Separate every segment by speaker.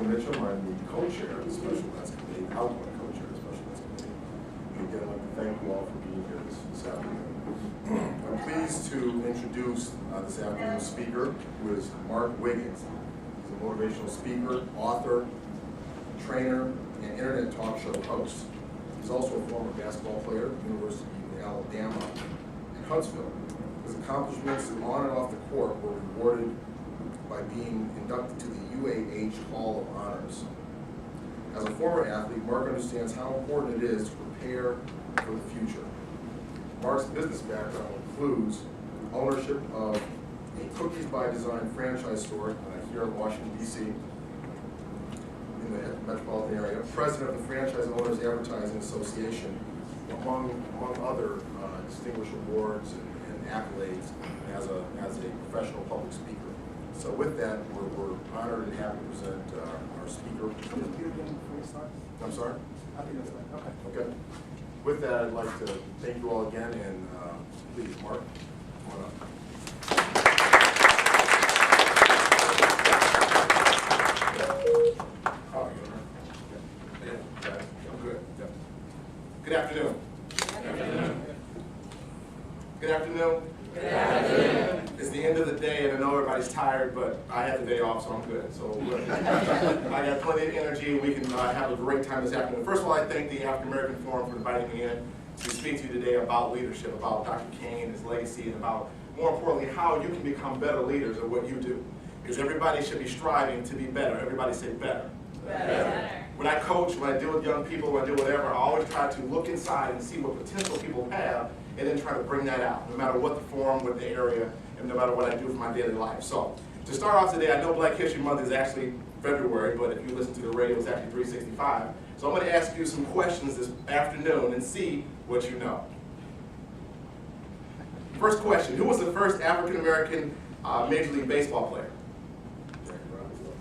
Speaker 1: Mitchell. I'm the co-chair of the Special Events Committee, outgoing co-chair of the Special Events Committee. And again, I'd like to thank you all for being here this afternoon. I'm pleased to introduce this afternoon's speaker, who is Mark Wiggins. He's a motivational speaker, author, trainer, and internet talk show host. He's also a former basketball player at the University of Alabama in Huntsville. His accomplishments on and off the court were rewarded by being inducted to the UAH Hall of Honors. As a former athlete, Mark understands how important it is to prepare for the future. Mark's business background includes ownership of a Cookies by Design franchise store here in Washington, D.C., in the metropolitan area, president of the Franchise Owners Advertising Association, among other distinguished awards and accolades as a professional public speaker. So with that, we're honored and happy to present our speaker.
Speaker 2: Can you repeat again before we start?
Speaker 1: I'm sorry?
Speaker 2: I think that's fine. Okay.
Speaker 1: Okay. With that, I'd like to thank you all again, and please, Mark, come on up. Good afternoon. Good afternoon. Good afternoon. It's the end of the day, and I know everybody's tired, but I had the day off, so I'm good. So I got plenty of energy, and we can have a great time this afternoon. First of all, I thank the African American Forum for inviting me in to speak to you today about leadership, about Dr. King, his legacy, and about, more importantly, how you can become better leaders at what you do. Because everybody should be striving to be better. Everybody say better.
Speaker 3: Better.
Speaker 1: When I coach, when I deal with young people, when I do whatever, I always try to look inside and see what potential people have and then try to bring that out, no matter what the forum, what the area, and no matter what I do for my daily life. So, to start off today, I know Black History Month is actually February, but if you listen to the radio, it's actually 365. So I'm going to ask you some questions this afternoon and see what you know. First question, who was the first African-American Major League Baseball player?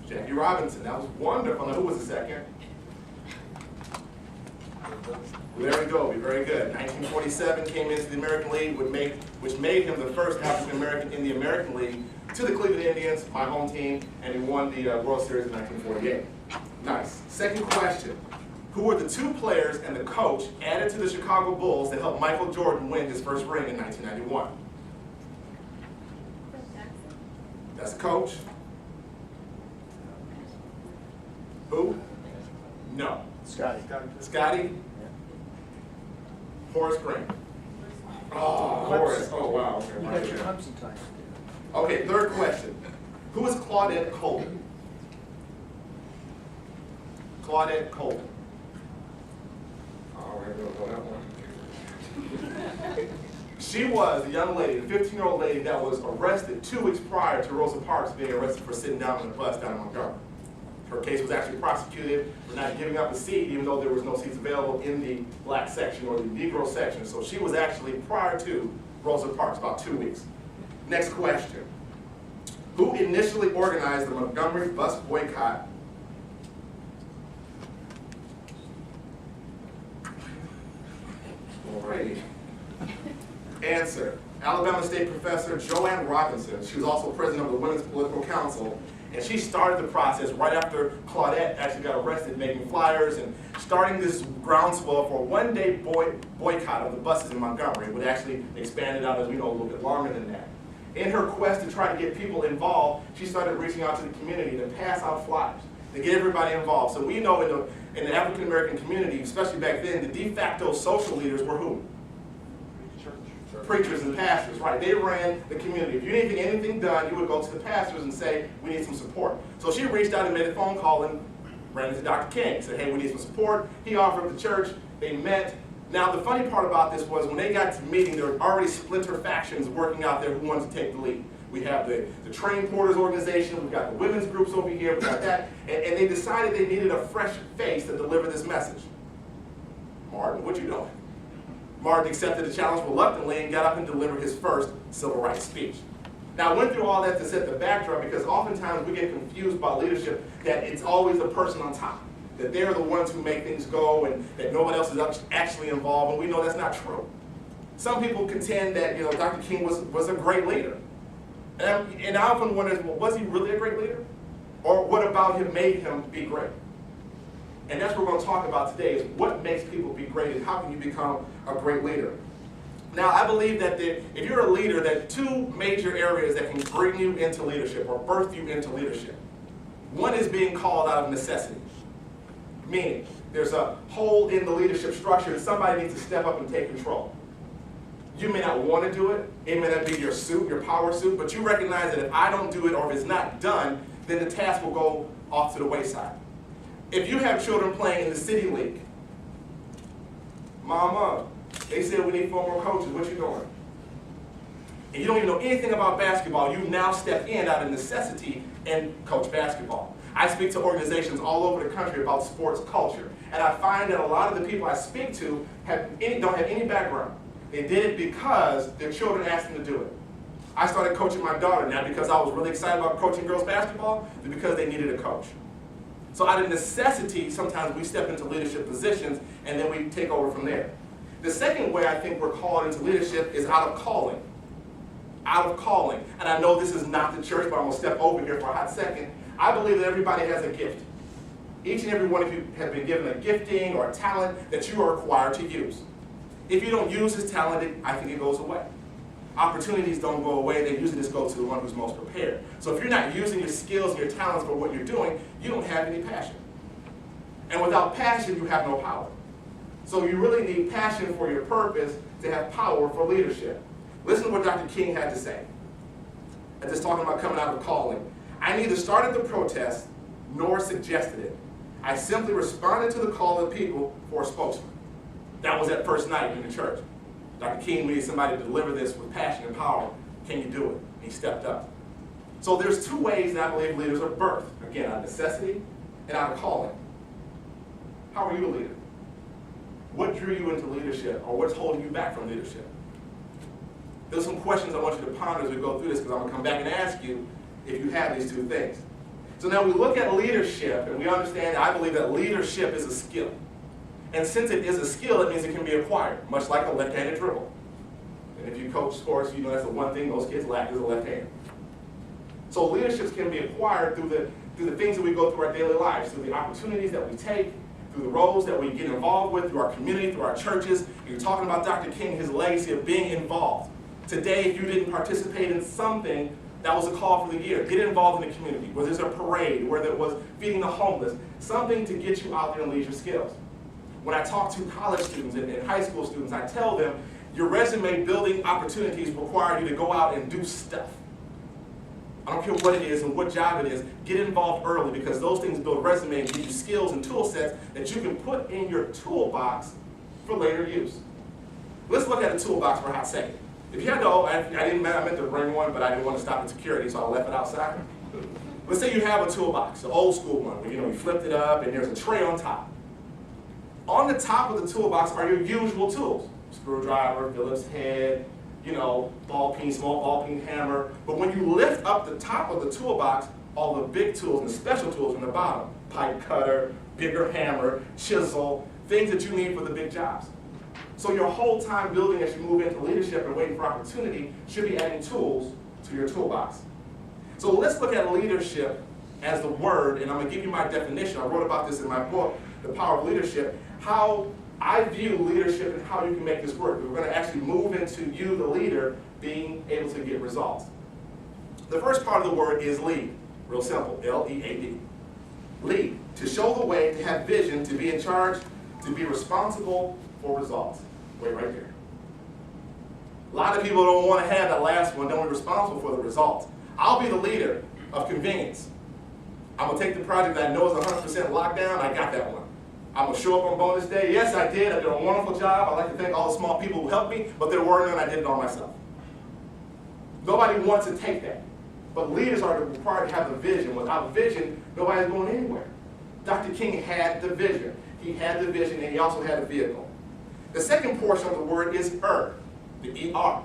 Speaker 1: Jackie Robinson. That was wonderful. Now, who was the second? There we go. Very good. 1947 came into the American League, which made him the first African American in the American League to the Cleveland Indians, my home team, and he won the World Series in 1948. Nice. Second question. Who were the two players and the coach added to the Chicago Bulls that helped Michael Jordan win his first ring in 1991? That's the coach. Who? No.
Speaker 2: Scotty.
Speaker 1: Scotty? Horace Grant. Oh, Horace. Oh, wow.
Speaker 2: You got your Clemson time.
Speaker 1: Okay, third question. Who is Claudette Colvin? Claudette Colvin. Oh, we're going to go that one. She was a young lady, a 15-year-old lady that was arrested 2 weeks prior to Rosa Parks being arrested for sitting down on the bus down in Montgomery. Her case was actually prosecuted for not giving up a seat, even though there was no seats available in the black section or the Negro section. So she was actually prior to Rosa Parks, about 2 weeks. Next question. Who initially organized the Montgomery bus boycott? Alrighty. Answer. Alabama State professor Joanne Robinson. She was also president of the Women's Political Council. And she started the process right after Claudette actually got arrested, making flyers and starting this groundswell for a one-day boycott of the buses in Montgomery. It would actually expand it out, as we know, a little bit longer than that. In her quest to try to get people involved, she started reaching out to the community to pass out flyers, to get everybody involved. So we know in the African-American community, especially back then, the de facto social leaders were who? Preachers and pastors, right? They ran the community. If you needed anything done, you would go to the pastors and say, we need some support. So she reached out and made a phone call and ran into Dr. King. Said, hey, we need some support. He offered the church. They met. Now, the funny part about this was when they got to the meeting, there were already splinter factions working out there who wanted to take the lead. We have the train porters organization. We've got the women's groups over here. We've got that. And they decided they needed a fresh face to deliver this message. Martin, what you doing? Martin accepted the challenge reluctantly and got up and delivered his first civil rights speech. Now, I went through all that to set the backdrop because oftentimes we get confused by leadership that it's always the person on top, that they're the ones who make things go and that nobody else is actually involved, and we know that's not true. Some people contend that Dr. King was a great leader. And I often wonder, well, was he really a great leader? Or what about
Speaker 3: about him made him be great. And that's what we're going to talk about today, is what makes people be great and how can you become a great leader. Now, I believe that if you're a leader, there are two major areas that can bring you into leadership or birth you into leadership. One is being called out of necessity, meaning there's a hole in the leadership structure and somebody needs to step up and take control. You may not want to do it. It may not be your suit, your power suit, but you recognize that if I don't do it or if it's not done, then the task will go off to the wayside. If you have children playing in the city league, Mama, they said we need 4 more coaches, what you doing? And you don't even know anything about basketball, you now step in out of necessity and coach basketball. I speak to organizations all over the country about sports culture, and I find that a lot of the people I speak to don't have any background. They did it because their children asked them to do it. I started coaching my daughter now because I was really excited about coaching girls basketball, and because they needed a coach. So out of necessity, sometimes we step into leadership positions and then we take over from there. The second way I think we're called into leadership is out of calling. Out of calling. And I know this is not the church, but I'm going to step over here for a hot second. I believe that everybody has a gift. Each and every one of you have been given a gifting or a talent that you are required to use. If you don't use this talent, I think it goes away. Opportunities don't go away, they usually just go to the one who's most prepared. So if you're not using your skills and your talents for what you're doing, you don't have any passion. And without passion, you have no power. So you really need passion for your purpose to have power for leadership. Listen to what Dr. King had to say. And just talking about coming out of calling. I neither started the protest nor suggested it. I simply responded to the call of the people for a spokesman. That was that first night in the church. Dr. King, we need somebody to deliver this with passion and power. Can you do it? And he stepped up. So there's 2 ways that I believe leaders are birthed. Again, out of necessity and out of calling. How are you a leader? What drew you into leadership, or what's holding you back from leadership? There's some questions I want you to ponder as we go through this, because I'm going to come back and ask you if you have these 2 things. So now we look at leadership, and we understand, I believe that leadership is a skill. And since it is a skill, it means it can be acquired, much like a left-handed dribble. And if you coach sports, you know that's the one thing most kids lack is a left hand. So leaderships can be acquired through the things that we go through our daily lives, through the opportunities that we take, through the roles that we get involved with, through our community, through our churches. And you're talking about Dr. King, his legacy of being involved. Today, if you didn't participate in something, that was a call for the year. Get involved in the community, whether it's a parade, whether it was feeding the homeless, something to get you out there and lead your skills. When I talk to college students and high school students, I tell them, your resume building opportunities require you to go out and do stuff. I don't care what it is and what job it is, get involved early, because those things build resume and give you skills and tool sets that you can put in your toolbox for later use. Let's look at the toolbox for a hot second. If you had to, I meant to bring one, but I didn't want to stop at security, so I left it outside. Let's say you have a toolbox, the old school one, where you flipped it up and there's a tray on top. On the top of the toolbox are your usual tools. Screwdriver, Phillips head, ball peen, small ball peen hammer. But when you lift up the top of the toolbox, all the big tools and the special tools from the bottom, pipe cutter, bigger hammer, chisel, things that you need for the big jobs. So your whole time building as you move into leadership and waiting for opportunity should be adding tools to your toolbox. So let's look at leadership as the word, and I'm going to give you my definition. I wrote about this in my book, The Power of Leadership, how I view leadership and how you can make this work. We're going to actually move into you, the leader, being able to get results. The first part of the word is lead. Real simple, L-E-A-D. Lead, to show the way, to have vision, to be in charge, to be responsible for results. Wait right there. A lot of people don't want to have that last one, don't be responsible for the results. I'll be the leader of convenience. I'm going to take the project that I know is 100% lockdown, I got that one. I'm going to show up on bonus day. Yes, I did. I did a wonderful job. I'd like to thank all the small people who helped me, but there were none. I did it all myself. Nobody wants to take that. But leaders are required to have a vision. Without vision, nobody's going anywhere. Dr. King had the vision. He had the vision, and he also had a vehicle. The second portion of the word is the E-R.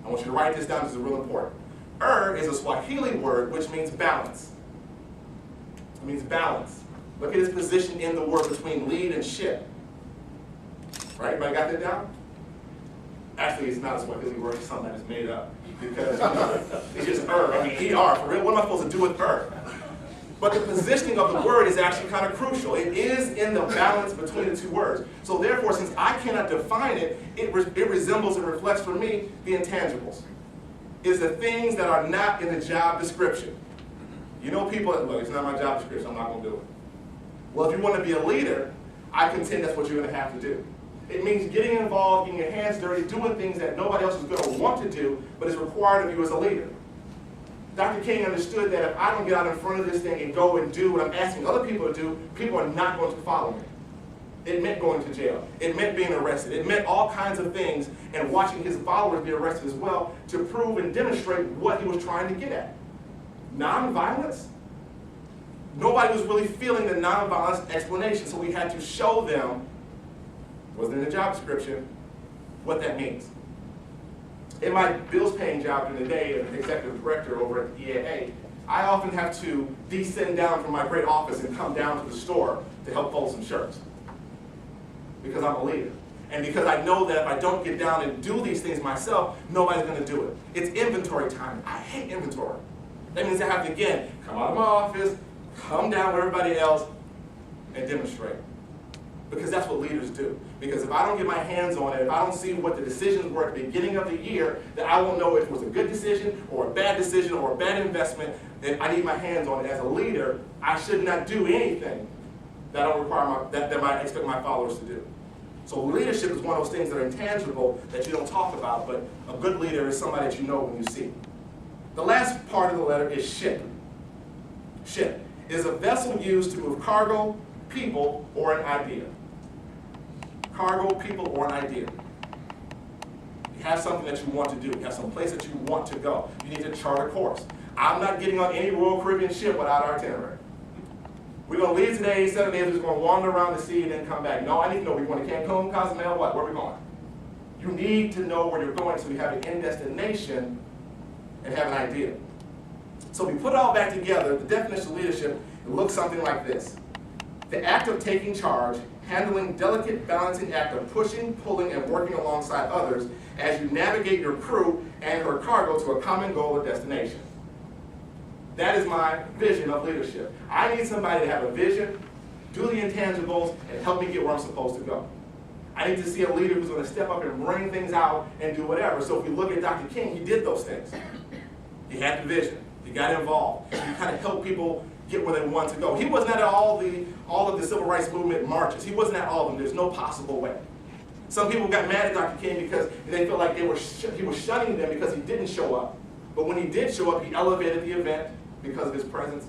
Speaker 3: I want you to write this down. This is real important. Is a Swahili word which means balance. It means balance. Look at his position in the word between lead and ship. Right? Everybody got that down? Actually, it's not a Swahili word. It's something that is made up. Because it's just I mean, E-R. For real, what am I supposed to do with But the positioning of the word is actually kind of crucial. It is in the balance between the two words. So therefore, since I cannot define it, it resembles and reflects for me the intangibles. It's the things that are not in the job description. You know people that, look, it's not my job description, I'm not going to do it. Well, if you want to be a leader, I contend that's what you're going to have to do. It means getting involved, getting your hands dirty, doing things that nobody else is going to want to do, but is required of you as a leader. Dr. King understood that if I don't get out in front of this thing and go and do what I'm asking other people to do, people are not going to follow me. It meant going to jail. It meant being arrested. It meant all kinds of things, and watching his followers be arrested as well to prove and demonstrate what he was trying to get at. Nonviolence? Nobody was really feeling the nonviolence explanation, so we had to show them, wasn't in the job description, what that means. In my bills-paying job during the day as executive director over at T.E.A.M, I often have to descend down from my great office and come down to the store to help fold some shirts. Because I'm a leader. And because I know that if I don't get down and do these things myself, nobody's going to do it. It's inventory time. I hate inventory. That means I have to, again, come out of my office, come down with everybody else, and demonstrate. Because that's what leaders do. Because if I don't get my hands on it, if I don't see what the decisions were at the beginning of the year, then I won't know if it was a good decision or a bad decision or a bad investment. Then I need my hands on it. As a leader, I should not do anything that I don't require that I expect my followers to do. So leadership is one of those things that are intangible that you don't talk about, but a good leader is somebody that you know when you see. The last part of the letter is ship. Ship is a vessel used to move cargo, people, or an idea. Cargo, people, or an idea. You have something that you want to do. You have some place that you want to go. You need to chart a course. I'm not getting on any Royal Caribbean ship without our itinerary. We're going to leave today, 7 days, we're just going to wander around the sea and then come back. No, I need to know. We're going to Cancun, Cozumel, what? Where are we going? You need to know where you're going so you have an end destination and have an idea. So we put it all back together. The definition of leadership, it looks something like this. The act of taking charge, handling delicate balancing act of pushing, pulling, and working alongside others as you navigate your crew and her cargo to a common goal or destination. That is my vision of leadership. I need somebody to have a vision, do the intangibles, and help me get where I'm supposed to go. I need to see a leader who's going to step up and bring things out and do whatever. So if we look at Dr. King, he did those things. He had the vision. He got involved. He kind of helped people get where they want to go. He wasn't at all of the civil rights movement marches. He wasn't at all of them. There's no possible way. Some people got mad at Dr. King because they felt like he was shunning them because he didn't show up. But when he did show up, he elevated the event because of his presence,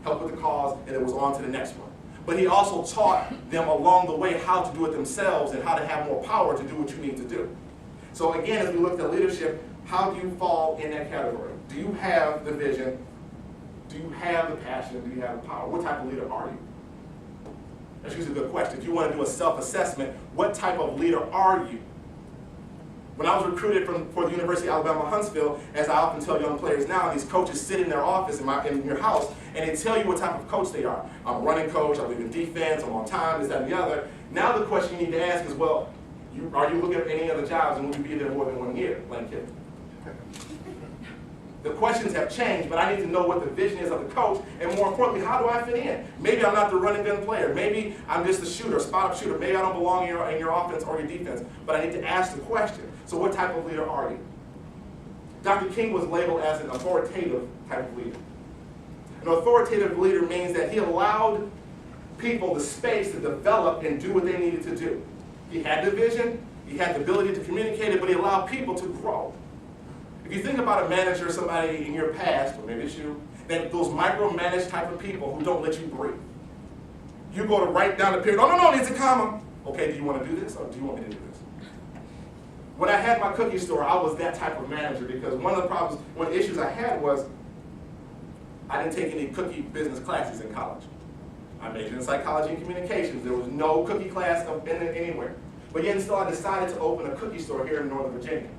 Speaker 3: helped with the cause, and it was on to the next one. But he also taught them along the way how to do it themselves and how to have more power to do what you need to do. So again, as we look at leadership, how do you fall in that category? Do you have the vision? Do you have the passion? Do you have the power? What type of leader are you? That's usually a good question. If you want to do a self-assessment, what type of leader are you? When I was recruited for the University of Alabama, Huntsville, as I often tell young players now, these coaches sit in their office in your house, and they tell you what type of coach they are. I'm a running coach, I believe in defense, I'm on time, this, that, and the other. Now the question you need to ask is, well, are you looking at any other jobs, and will you be there more than 1 year? Like kidding. The questions have changed, but I need to know what the vision is of the coach, and more importantly, how do I fit in? Maybe I'm not the running gun player. Maybe I'm just a shooter, spot-up shooter. Maybe I don't belong in your offense or your defense, but I need to ask the question. So what type of leader are you? Dr. King was labeled as an authoritative type of leader. An authoritative leader means that he allowed people the space to develop and do what they needed to do. He had the vision, he had the ability to communicate it, but he allowed people to grow. If you think about a manager, somebody in your past, or maybe it's you, that those micromanaged type of people who don't let you breathe. You go to write down the period, no, it's a comma. Okay, do you want to do this, or do you want me to do this? When I had my cookie store, I was that type of manager because one of the issues I had was I didn't take any cookie business classes in college. I majored in psychology and communications. There was no cookie class anywhere. But yet still I decided to open a cookie store here in Northern Virginia.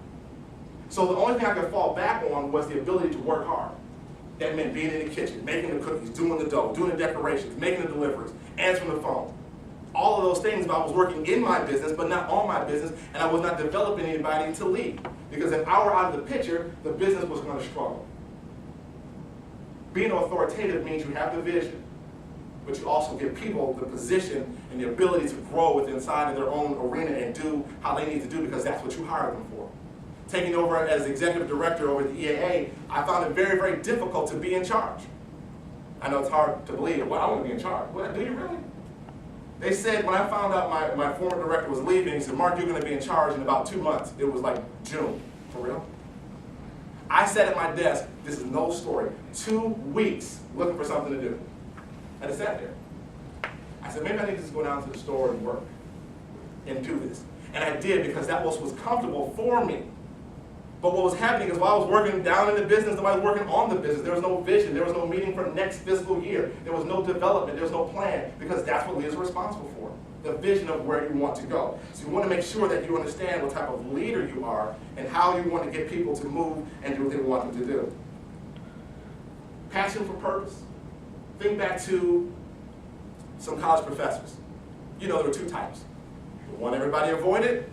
Speaker 3: So the only thing I could fall back on was the ability to work hard. That meant being in the kitchen, making the cookies, doing the dough, doing the decorations, making the deliveries, answering the phone. All of those things, but I was working in my business, but not on my business, and I was not developing anybody to lead. Because if I were out of the picture, the business was going to struggle. Being authoritative means you have the vision, but you also give people the position and the ability to grow within inside of their own arena and do how they need to do because that's what you hired them for. Taking over as executive director over the T.E.A.M, I found it very, very difficult to be in charge. I know it's hard to believe. Well, I want to be in charge. Well, do you really? They said when I found out my former director was leaving, he said, Mark, you're going to be in charge in about 2 months. It was like June. For real? I sat at my desk, this is no story, 2 weeks looking for something to do. And I sat there. I said, maybe I need to just go down to the store and work and do this. And I did because that was comfortable for me. But what was happening is while I was working down in the business, nobody was working on the business. There was no vision. There was no meeting for next fiscal year. There was no development. There was no plan because that's what leaders are responsible for, the vision of where you want to go. So you want to make sure that you understand what type of leader you are and how you want to get people to move and do what they want them to do. Passion for purpose. Think back to some college professors. You know there were 2 types. The one everybody avoided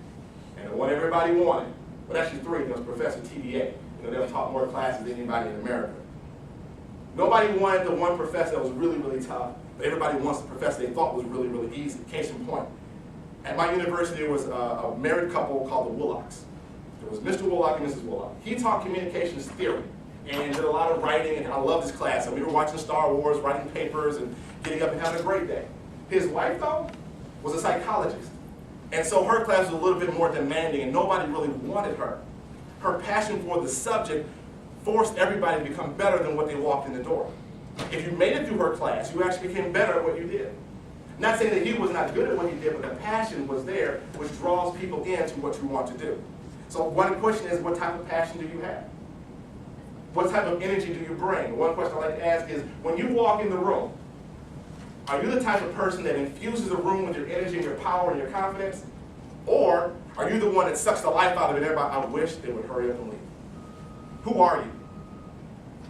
Speaker 3: and the one everybody wanted. But actually 3, there was Professor T.E.A.M. You know, they taught more classes than anybody in America. Nobody wanted the one professor that was really, really tough, but everybody wants the professor they thought was really, really easy. Case in point. At my university, there was a married couple called the Woolocks. There was Mr. Woolock and Mrs. Woolock. He taught communications theory and did a lot of writing, and I loved his class. And we were watching Star Wars, writing papers, and getting up and having a great day. His wife, though, was a psychologist. And so her class was a little bit more demanding, and nobody really wanted her. Her passion for the subject forced everybody to become better than what they walked in the door. If you made it through her class, you actually became better at what you did. Not saying that he was not good at what he did, but the passion was there, which draws people into what you want to do. So one question is, what type of passion do you have? What type of energy do you bring? One question I like to ask is, when you walk in the room, are you the type of person that infuses the room with your energy and your power and your confidence? Or are you the one that sucks the life out of it and everybody, I wish they would hurry up and leave? Who are you?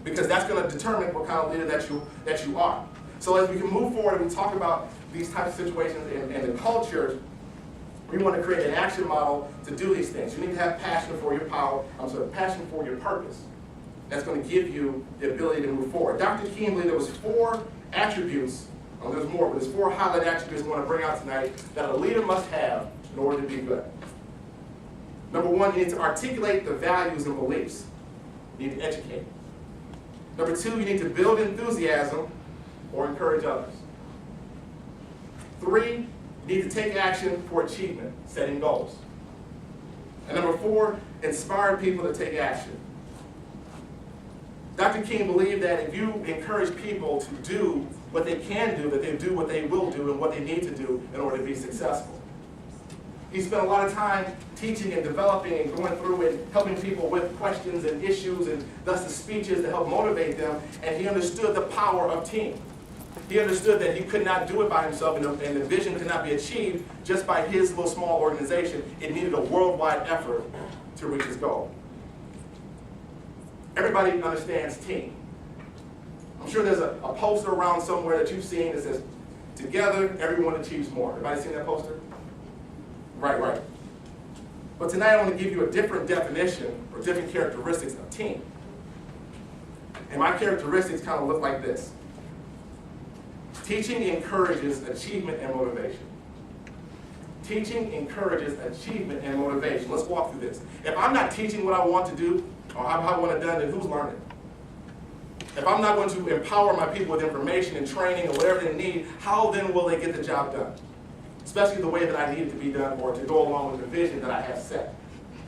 Speaker 3: Because that's going to determine what kind of leader that you are. So as we can move forward and we talk about these types of situations and the cultures, we want to create an action model to do these things. You need to have passion for your power, passion for your purpose. That's going to give you the ability to move forward. Dr. T.E.A.M believed there was 4 attributes. There's more, but there's 4 highlight attributes I want to bring out tonight that a leader must have in order to be good. Number 1, you need to articulate the values and beliefs. You need to educate. Number 2, you need to build enthusiasm or encourage others. 3, you need to take action for achievement, setting goals. And number 4, inspire people to take action. Dr. King believed that if you encourage people to do what they can do, that they do what they will do and what they need to do in order to be successful. He spent a lot of time teaching and developing and going through and helping people with questions and issues and thus the speeches to help motivate them, and he understood the power of team. He understood that he could not do it by himself and the vision could not be achieved just by his little small organization. It needed a worldwide effort to reach his goal. Everybody understands team. I'm sure there's a poster around somewhere that you've seen that says, together, everyone achieves more. Everybody seen that poster? Right. But tonight I want to give you a different definition or different characteristics of team. And my characteristics kind of look like this. Teaching encourages achievement and motivation. Teaching encourages achievement and motivation. Let's walk through this. If I'm not teaching what I want to do, or how I want it done, then who's learning? If I'm not going to empower my people with information and training and whatever they need, how then will they get the job done? Especially the way that I need it to be done or to go along with the vision that I have set.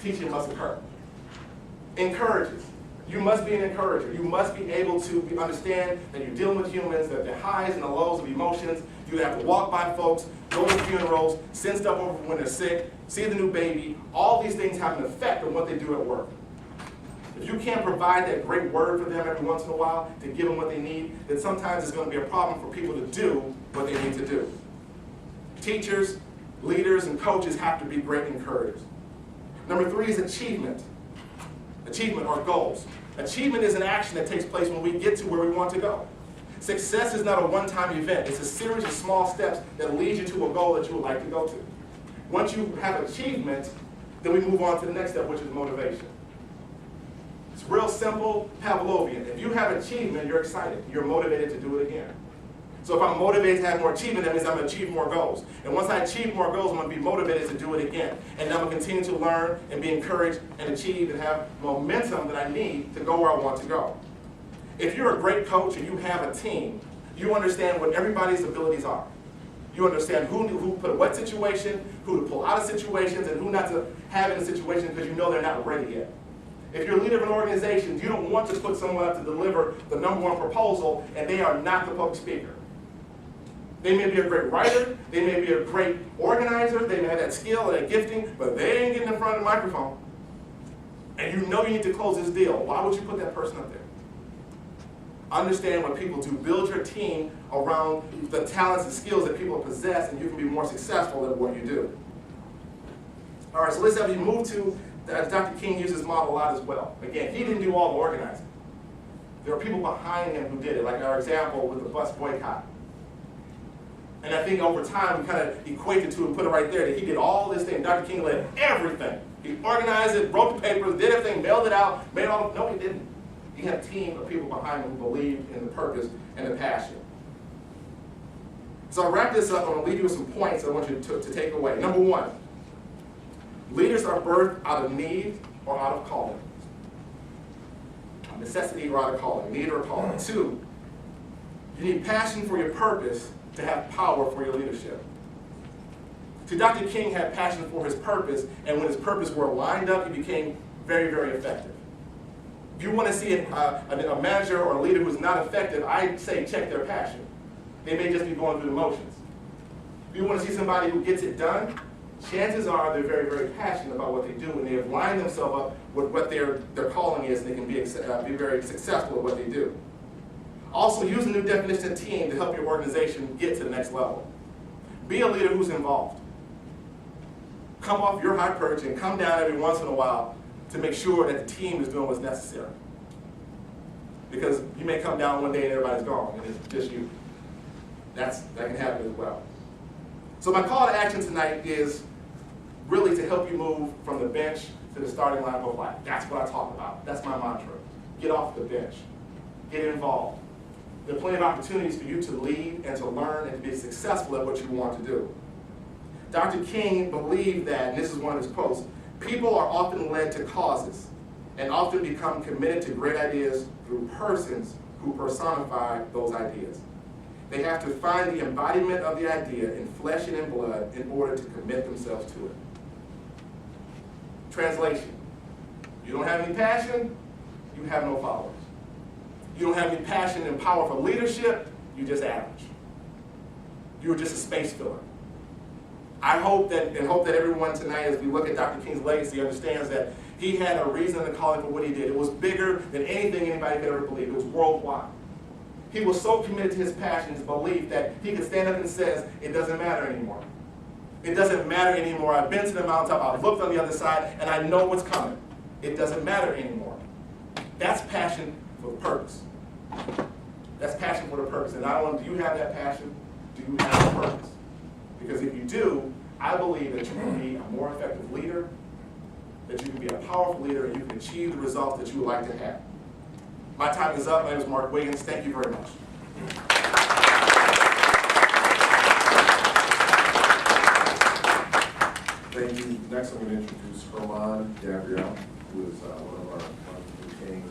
Speaker 3: Teaching must occur. Encourages. You must be an encourager. You must be able to understand that you're dealing with humans, that the highs and the lows of emotions. You have to walk by folks, go to funerals, send stuff over when they're sick, see the new baby. All these things have an effect on what they do at work. If you can't provide that great word for them every once in a while to give them what they need, then sometimes it's going to be a problem for people to do what they need to do. Teachers, leaders, and coaches have to be great encouragers. Number 3 is achievement. Achievement or goals. Achievement is an action that takes place when we get to where we want to go. Success is not a one-time event. It's a series of small steps that lead you to a goal that you would like to go to. Once you have achievement, then we move on to the next step, which is motivation. It's real simple, Pavlovian. If you have achievement, you're excited. You're motivated to do it again. So if I'm motivated to have more achievement, that means I'm going to achieve more goals. And once I achieve more goals, I'm going to be motivated to do it again. And I'm going to continue to learn and be encouraged and achieve and have momentum that I need to go where I want to go. If you're a great coach and you have a team, you understand what everybody's abilities are. You understand who put in what situation, who to pull out of situations, and who not to have in a situation because you know they're not ready yet. If you're a leader of an organization, you don't want to put someone up to deliver the #1 proposal and they are not the public speaker. They may be a great writer, they may be a great organizer, they may have that skill and that gifting, but they ain't getting in front of the microphone. And you know you need to close this deal. Why would you put that person up there? Understand what people do. Build your team around the talents and skills that people possess, and you can be more successful at what you do. All right, so let's have you move to, Dr. King used this model a lot as well. Again, he didn't do all the organizing. There were people behind him who did it, like our example with the bus boycott. And I think over time, we kind of equated to and put it right there that he did all this thing. Dr. King led everything. He organized it, wrote the papers, did everything, mailed it out, made all. No, he didn't. He had a team of people behind him who believed in the purpose and the passion. So I'll wrap this up. I'm going to leave you with some points I want you to take away. Number one, leaders are birthed out of need or out of calling. Necessity or out of calling, need or calling. Two, you need passion for your purpose to have power for your leadership. See, Dr. King had passion for his purpose, and when his purpose were lined up, he became very, very effective. If you want to see a manager or a leader who's not effective, I'd say check their passion. They may just be going through the motions. If you want to see somebody who gets it done, chances are they're very, very passionate about what they do, and they have lined themselves up with what their calling is, and they can be very successful at what they do. Also, use a new definition of team to help your organization get to the next level. Be a leader who's involved. Come off your high perch and come down every once in a while to make sure that the team is doing what's necessary. Because you may come down one day and everybody's gone, and it's just you. That can happen as well. So my call to action tonight is really to help you move from the bench to the starting line of life. That's what I talk about. That's my mantra. Get off the bench. Get involved. There are plenty of opportunities for you to lead and to learn and to be successful at what you want to do. Dr. King believed that, and this is one of his quotes, people are often led to causes and often become committed to great ideas through persons who personify those ideas. They have to find the embodiment of the idea in flesh and in blood in order to commit themselves to it. Translation: you don't have any passion, you have no followers. You don't have any passion and power for leadership, you're just average. You're just a space filler. I hope that everyone tonight, as we look at Dr. King's legacy, understands that he had a reason and a calling for what he did. It was bigger than anything anybody could ever believe. It was worldwide. He was so committed to his passion, his belief, that he could stand up and says, it doesn't matter anymore. It doesn't matter anymore. I've been to the mountaintop, I've looked on the other side, and I know what's coming. It doesn't matter anymore. That's passion for the purpose. That's passion for the purpose. And not only do you have that passion, do you have the purpose? Because if you do, I believe that you can be a more effective leader, that you can be a powerful leader, and you can achieve the results that you would like to have. My time is up. My name is Mark Wiggins. Thank you very much.
Speaker 1: Thank you. Next, I'm going to introduce Herman Gabriel, who is one of our King